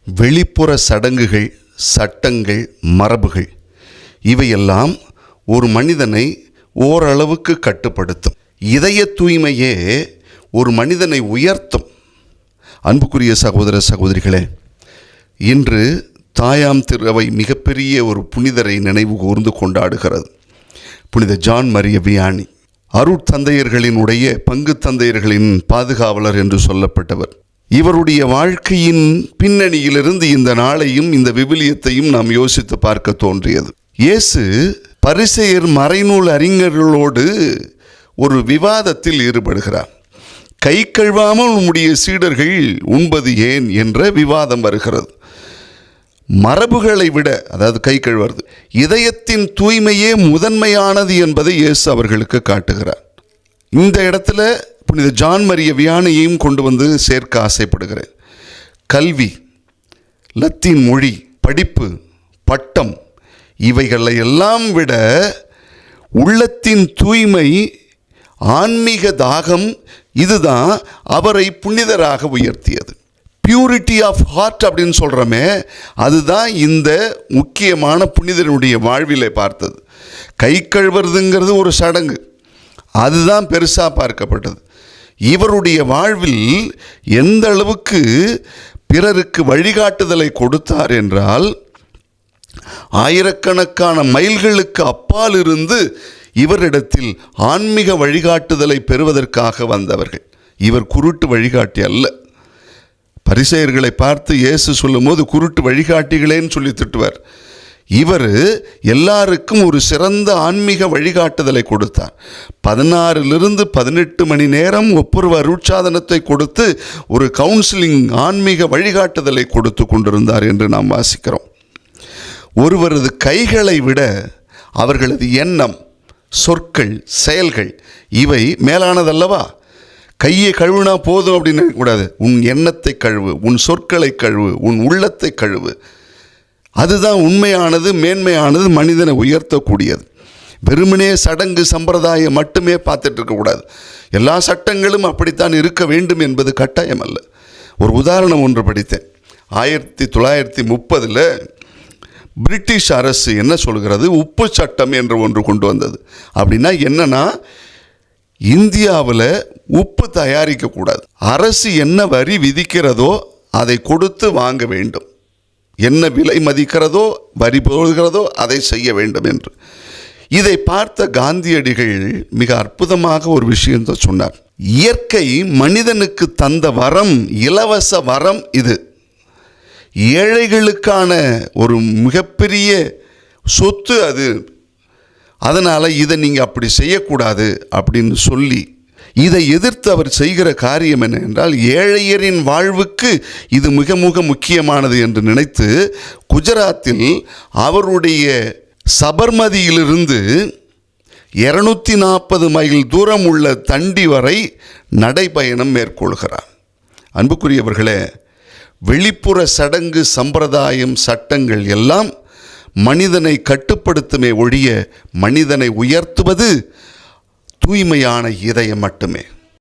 வெளிப்புற சடங்குகள், சட்டங்கள், மரபுகள் இவையெல்லாம் ஒரு மனிதனை ஓரளவுக்கு கட்டுப்படுத்தும். இதய தூய்மையே ஒரு மனிதனை உயர்த்தும். அன்புக்குரிய சகோதர சகோதரிகளே, இன்று தாயாம் திருவை மிகப்பெரிய ஒரு புனிதரை நினைவு கூர்ந்து கொண்டாடுகிறது. புனித ஜான் மரிய வியானி, அருட்தந்தையர்களினுடைய பங்கு தந்தையர்களின் பாதுகாவலர் என்று சொல்லப்பட்டவர். இவருடைய வாழ்க்கையின் பின்னணியிலிருந்து இந்த நாளையும் இந்த விவிலியத்தையும் நாம் யோசித்து பார்க்க தோன்றியது. இயேசு பரிசேயர் மறைநூல் அறிஞர்களோடு ஒரு விவாதத்தில் ஈடுபடுகிறார். கை கழுவாமல் உம்முடைய சீடர்கள் உண்பது ஏன் என்ற விவாதம் வருகிறது. மரபுகளை விட, அதாவது கை கழுவுறது, இதயத்தின் தூய்மையே முதன்மையானது என்பதை இயேசு அவர்களுக்கு காட்டுகிறார். இந்த இடத்துல புனித ஜான் மரிய வியானியையும் கொண்டு வந்து சேர்க்க ஆசைப்படுகிறேன். கல்வி, லத்தீன் மொழி, படிப்பு, பட்டம் இவைகளை எல்லாம் விட உள்ளத்தின் தூய்மை, ஆன்மீக தாகம், இதுதான் அவரை புனிதராக உயர்த்தியது. பியூரிட்டி ஆஃப் ஹார்ட் அப்படின்னு சொல்கிறோமே, அதுதான் இந்த முக்கியமான புனிதனுடைய வாழ்விலை பார்த்தது. கை கழுவுறதுங்கிறது ஒரு சடங்கு, அதுதான் பெருசாக பார்க்கப்பட்டது. இவருடைய வாழ்வில் எந்த அளவுக்கு பிறருக்கு வழிகாட்டுதலை கொடுத்தார் என்றால், ஆயிரக்கணக்கான மைல்களுக்கு அப்பால் இருந்து இவரிடத்தில் ஆன்மீக வழிகாட்டுதலை பெறுவதற்காக வந்தவர்கள். இவர் குருட்டு வழிகாட்டி அல்ல. பரிசேயர்களை பார்த்து இயேசு சொல்லும் போது குருட்டு வழிகாட்டிகளேன்னு சொல்லி திட்டுவார். இவர் எல்லாருக்கும் ஒரு சிறந்த ஆன்மீக வழிகாட்டுதலை கொடுத்தார். 16 to 18 மணி நேரம் ஒப்புரவு அருட்சாதனத்தை கொடுத்து ஒரு கவுன்சிலிங், ஆன்மீக வழிகாட்டுதலை கொடுத்து கொண்டிருந்தார் என்று நாம் வாசிக்கிறோம். ஒருவரது கைகளை விட அவர்களது எண்ணம், சொற்கள், செயல்கள் இவை மேலானதல்லவா? கையை கழுவுனா போதும் அப்படின்னு கூடாது. உன் எண்ணத்தை கழுவு, உன் சொற்களை கழுவு, உன் உள்ளத்தை கழுவு. அதுதான் உண்மையானது, மேன்மையானது, மனிதனை உயர்த்தக்கூடியது. வெறுமனே சடங்கு சம்பிரதாயம் மட்டுமே பார்த்துட்டு இருக்கக்கூடாது. எல்லா சட்டங்களும் அப்படித்தான் இருக்க வேண்டும் என்பது கட்டாயம் அல்ல. ஒரு உதாரணம் ஒன்று படித்தேன். 1930 பிரிட்டிஷ் அரசு என்ன சொல்கிறது, உப்பு சட்டம் என்று ஒன்று கொண்டு வந்தது. அப்படின்னா என்னன்னா, இந்தியாவில் உப்பு தயாரிக்கக்கூடாது. அரசு என்ன வரி விதிக்கிறதோ அதை கொடுத்து வாங்க வேண்டும். என்ன விலை மதிக்கிறதோ, வரி போடுகிறதோ அதை செய்ய வேண்டும் என்று. இதை பார்த்த காந்தியடிகள் மிக அற்புதமாக ஒரு விஷயத்தை சொன்னார். இயற்கை மனிதனுக்கு தந்த வரம், இலவச வரம் இது. ஏழைகளுக்கான ஒரு மிகப்பெரிய சொத்து அது. அதனால் இதை நீங்கள் அப்படி செய்யக்கூடாது அப்படின்னு சொல்லி, இதை எதிர்த்து அவர் செய்கிற காரியம் என்ன என்றால், ஏழையரின் வாழ்வுக்கு இது மிக மிக முக்கியமானது என்று நினைத்து குஜராத்தில் அவருடைய சபர்மதியிலிருந்து 240 மைல் தூரம் உள்ள தண்டி வரை நடைபயணம் மேற்கொள்கிறார். அன்புக்குரியவர்களே, வெளிப்புற சடங்கு, சம்பிரதாயம், சட்டங்கள் எல்லாம் மனிதனை கட்டுப்படுத்துமே ஒழிய மனிதனை உயர்த்துவது தூய்மையான இதயம் மட்டுமே.